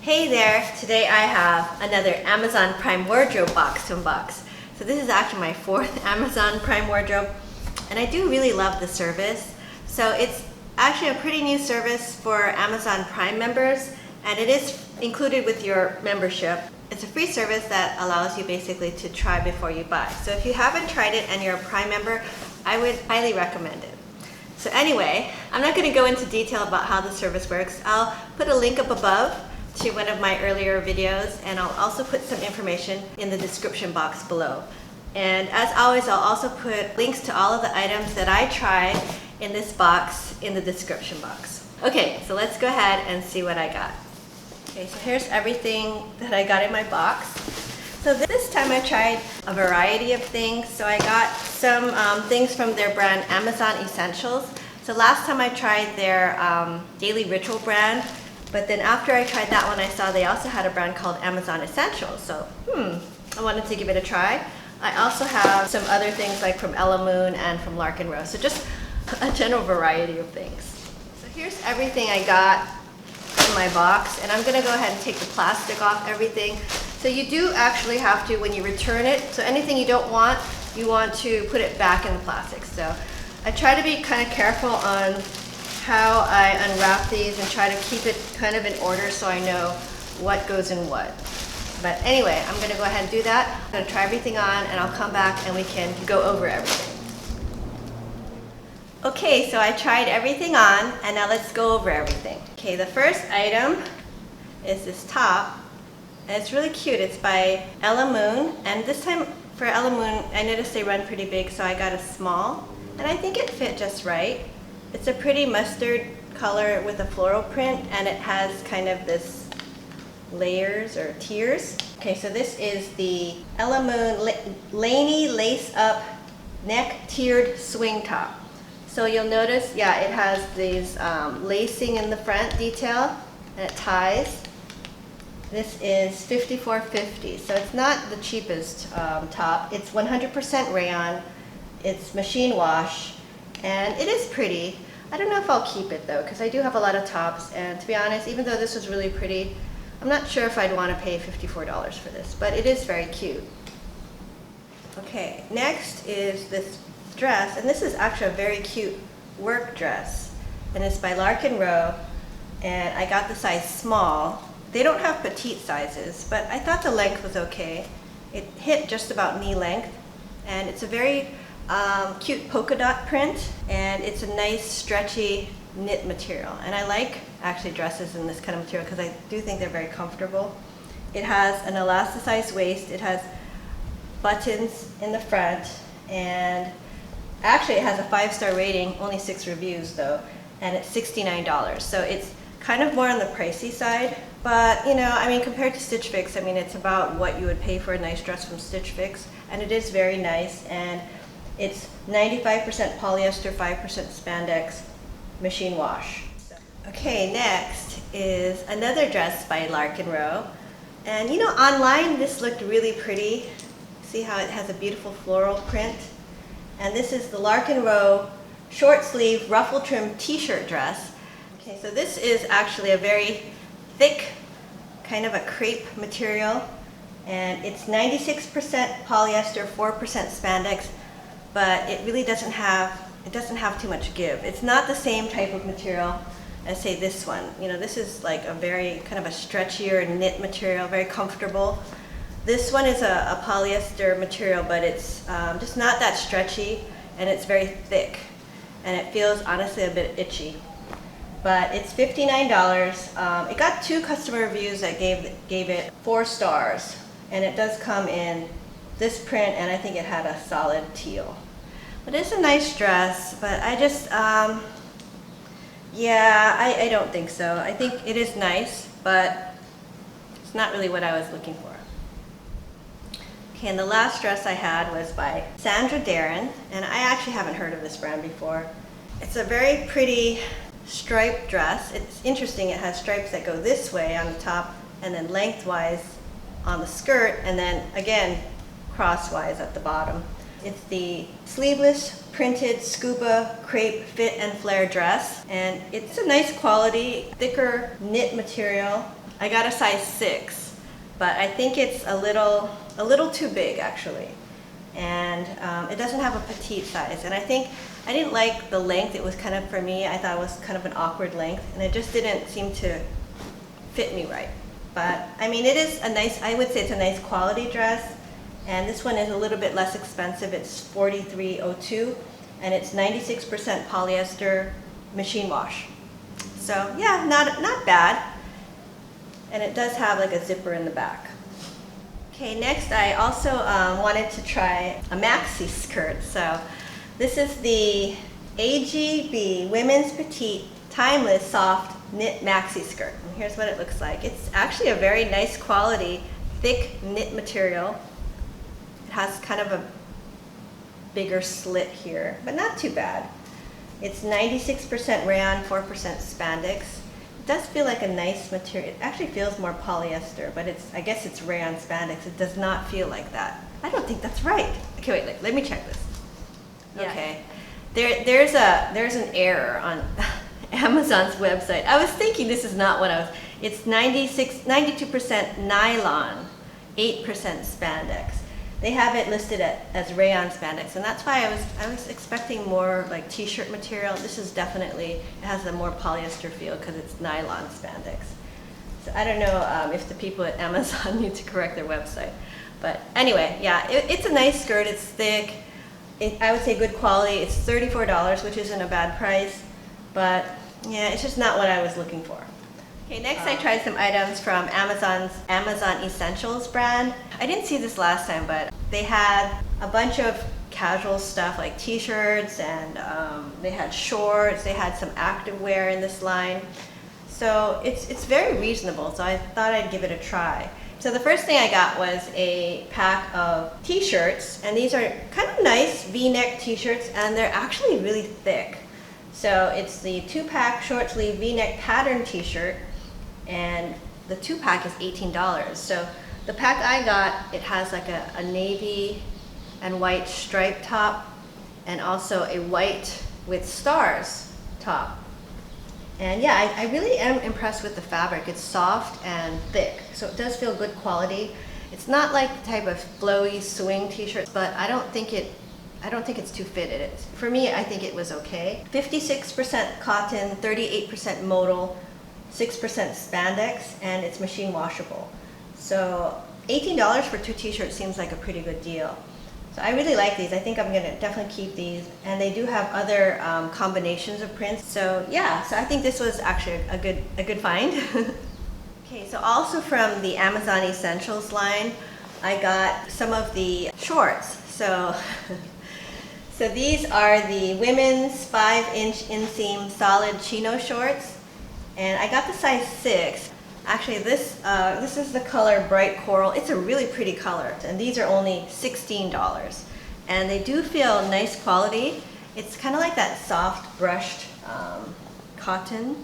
Hey there! Today I have another Amazon Prime wardrobe box to unbox. So this is actually my fourth Amazon Prime wardrobe, and I do really love the service. So it's actually a pretty new service for Amazon Prime members, and it is included with your membership. It's a free service that allows you basically to try before you buy. So if you haven't tried it and you're a Prime member, I would highly recommend it. So anyway, I'm not going to go into detail about how the service works. I'll put a link up above to one of my earlier videos, and I'll also put some information in the description box below. And as always, I'll also put links to all of the items that I tried in this box in the description box. Okay, so let's go ahead and see what I got. Okay, so here's everything that I got in my box. So this time I tried a variety of things. So I got some things from their brand Amazon Essentials. So last time I tried their Daily Ritual brand, but then after I tried that one, I saw they also had a brand called Amazon Essentials. So I wanted to give it a try. I also have some other things like from Ella Moon and from Lark and Rose. So just a general variety of things. So here's everything I got in my box, and I'm gonna go ahead and take the plastic off everything. So you do actually have to, when you return it, so anything you don't want, you want to put it back in the plastic. So I try to be kind of careful on how I unwrap these and try to keep it kind of in order so I know what goes in what. But anyway, I'm gonna go ahead and do that. I'm gonna try everything on, and I'll come back and we can go over everything. Okay, so I tried everything on, and now let's go over everything. Okay, the first item is this top, and it's really cute. It's by Ella Moon, and this time for Ella Moon, I noticed they run pretty big, so I got a small, and I think it fit just right. It's a pretty mustard color with a floral print, and it has kind of this layers or tiers. Okay, so this is the Ella Moon Laney Lace Up Neck Tiered Swing Top. So you'll notice, yeah, it has these lacing in the front detail, and it ties. This is $54.50, so it's not the cheapest top. It's 100% rayon, it's machine wash, and it is pretty. I don't know if I'll keep it though, because I do have a lot of tops, and to be honest, even though this was really pretty, I'm not sure if I'd want to pay $54 for this, but it is very cute. Okay, next is this dress, and this is actually a very cute work dress, and it's by Lark and Rose, and I got the size small. They don't have petite sizes, but I thought the length was okay. It hit just about knee length, and it's a very cute polka dot print, and it's a nice stretchy knit material, and I like actually dresses in this kind of material because I do think they're very comfortable. It has an elasticized waist, it has buttons in the front, and actually it has a 5-star rating, only 6 reviews though, and it's $69. So it's kind of more on the pricey side, but you know, I mean, compared to Stitch Fix, I mean, it's about what you would pay for a nice dress from Stitch Fix, and it is very nice, and it's 95% polyester, 5% spandex, machine wash. Okay, next is another dress by Lark and Rose, and you know, online this looked really pretty. See how it has a beautiful floral print? And this is the Lark and Rose short sleeve ruffle trim t-shirt dress. Okay, so this is actually a very thick, kind of a crepe material, and it's 96% polyester, 4% spandex, but it really doesn't have too much give. It's not the same type of material as say this one. You know, this is like a very kind of a stretchier knit material, very comfortable. This one is a polyester material, but it's just not that stretchy, and it's very thick, and it feels honestly a bit itchy. But it's $59. It got 2 customer reviews that gave it 4 stars, and it does come in this print, and I think it had a solid teal. But it's a nice dress, but I just, yeah, I don't think so. I think it is nice, but it's not really what I was looking for. Okay, and the last dress I had was by Sandra Darren, and I actually haven't heard of this brand before. It's a very pretty striped dress. It's interesting, it has stripes that go this way on the top, and then lengthwise on the skirt, and then again crosswise at the bottom. It's the sleeveless printed Scuba crepe fit and flare dress, and it's a nice quality, thicker knit material. I got a size 6, but I think it's a little too big actually. And it doesn't have a petite size. And I think I didn't like the length. It was kind of, for me, I thought it was kind of an awkward length, and it just didn't seem to fit me right. But I mean, it is a nice, I would say it's a nice quality dress. And this one is a little bit less expensive. It's $43.02, and it's 96% polyester machine wash. So yeah, not bad. And it does have like a zipper in the back. Okay, next I also wanted to try a maxi skirt. So this is the AGB Women's Petite Timeless Soft Knit Maxi Skirt. And here's what it looks like. It's actually a very nice quality, thick knit material. It has kind of a bigger slit here, but not too bad. It's 96% rayon, 4% spandex. It does feel like a nice material. It actually feels more polyester, but I guess it's rayon spandex. It does not feel like that. I don't think that's right. Okay, wait, let me check this. Yeah. Okay, there's an error on Amazon's website. I was thinking this is not what I was. It's 92% nylon, 8% spandex. They have it listed as rayon spandex, and that's why I was expecting more like t-shirt material. This is definitely, it has a more polyester feel because it's nylon spandex. So I don't know if the people at Amazon need to correct their website. But anyway, yeah, it's a nice skirt. It's thick. I would say good quality. It's $34, which isn't a bad price. But yeah, it's just not what I was looking for. Okay, next I tried some items from Amazon Essentials brand. I didn't see this last time, but they had a bunch of casual stuff like t-shirts, and they had shorts, they had some activewear in this line. So it's very reasonable, so I thought I'd give it a try. So the first thing I got was a pack of t-shirts, and these are kind of nice V-neck t-shirts, and they're actually really thick. So it's the 2-pack short sleeve V-neck pattern t-shirt, and the 2-pack is $18. So the pack I got, it has like a navy and white striped top, and also a white with stars top. And yeah, I really am impressed with the fabric. It's soft and thick, so it does feel good quality. It's not like the type of flowy swing t-shirt, but I don't think it's too fitted. For me, I think it was okay. 56% cotton, 38% modal, 6% spandex, and it's machine washable. So $18 for 2 t-shirts seems like a pretty good deal. So I really like these. I think I'm gonna definitely keep these. And they do have other combinations of prints. So yeah, so I think this was actually a good find. Okay, so also from the Amazon Essentials line, I got some of the shorts. So so these are the women's 5-inch inseam solid chino shorts. And I got the size 6. Actually, this is the color Bright Coral. It's a really pretty color, and these are only $16. And they do feel nice quality. It's kind of like that soft brushed cotton.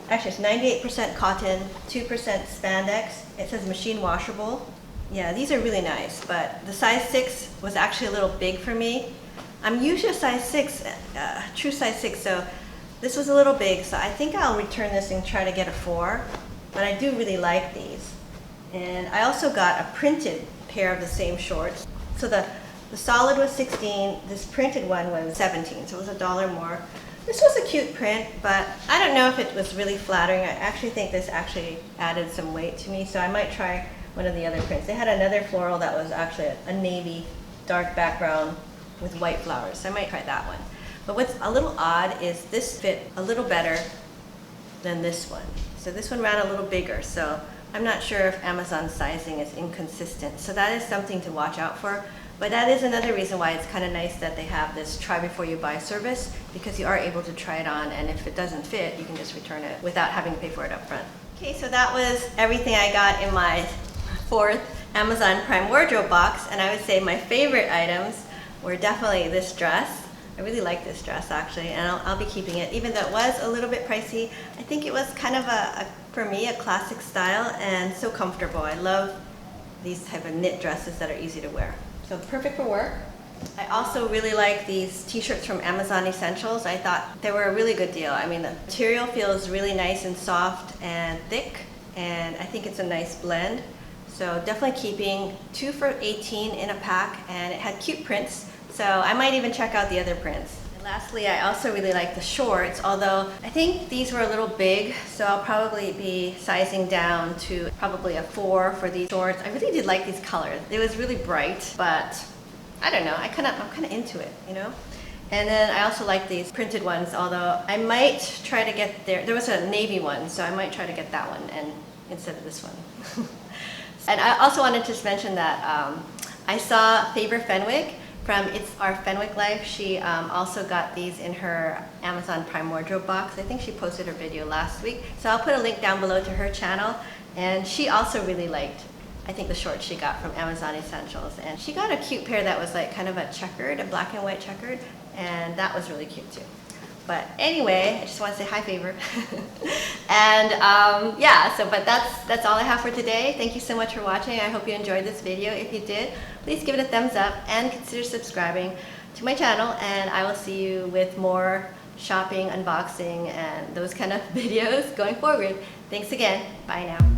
Actually, it's 98% cotton, 2% spandex. It says machine washable. Yeah, these are really nice, but the size 6 was actually a little big for me. I'm usually a size 6, true size 6, so this was a little big, so I think I'll return this and try to get a 4. But I do really like these. And I also got a printed pair of the same shorts. So the solid was 16, this printed one was 17, so it was $1 more. This was a cute print, but I don't know if it was really flattering. I actually think this actually added some weight to me, so I might try one of the other prints. They had another floral that was actually a navy dark background with white flowers, so I might try that one. But what's a little odd is this fit a little better than this one. So this one ran a little bigger, so I'm not sure if Amazon's sizing is inconsistent. So that is something to watch out for. But that is another reason why it's kind of nice that they have this try before you buy service, because you are able to try it on, and if it doesn't fit, you can just return it without having to pay for it up front. Okay, so that was everything I got in my 4th Amazon Prime wardrobe box, and I would say my favorite items were definitely this dress. I really like this dress actually, and I'll be keeping it. Even though it was a little bit pricey, I think it was kind of for me, a classic style and so comfortable. I love these type of knit dresses that are easy to wear. So perfect for work. I also really like these t-shirts from Amazon Essentials. I thought they were a really good deal. I mean, the material feels really nice and soft and thick, and I think it's a nice blend. So definitely keeping 2 for $18 in a pack, and it had cute prints. So I might even check out the other prints. And lastly, I also really like the shorts, although I think these were a little big, so I'll probably be sizing down to probably a 4 for these shorts. I really did like these colors. It was really bright, but I don't know, I'm kind of into it, you know? And then I also like these printed ones, although I might try to get there was a navy one, so I might try to get that one and instead of this one. And I also wanted to mention that I saw Faber Fenwick from It's Our Fenwick Life. She also got these in her Amazon Prime wardrobe box. I think she posted her video last week. So I'll put a link down below to her channel. And she also really liked, I think, the shorts she got from Amazon Essentials. And she got a cute pair that was like kind of a checkered, a black and white checkered. And that was really cute too. But anyway, I just want to say hi, Faber. And yeah, but that's all I have for today. Thank you so much for watching. I hope you enjoyed this video. If you did, please give it a thumbs up and consider subscribing to my channel. And I will see you with more shopping, unboxing, and those kind of videos going forward. Thanks again. Bye now.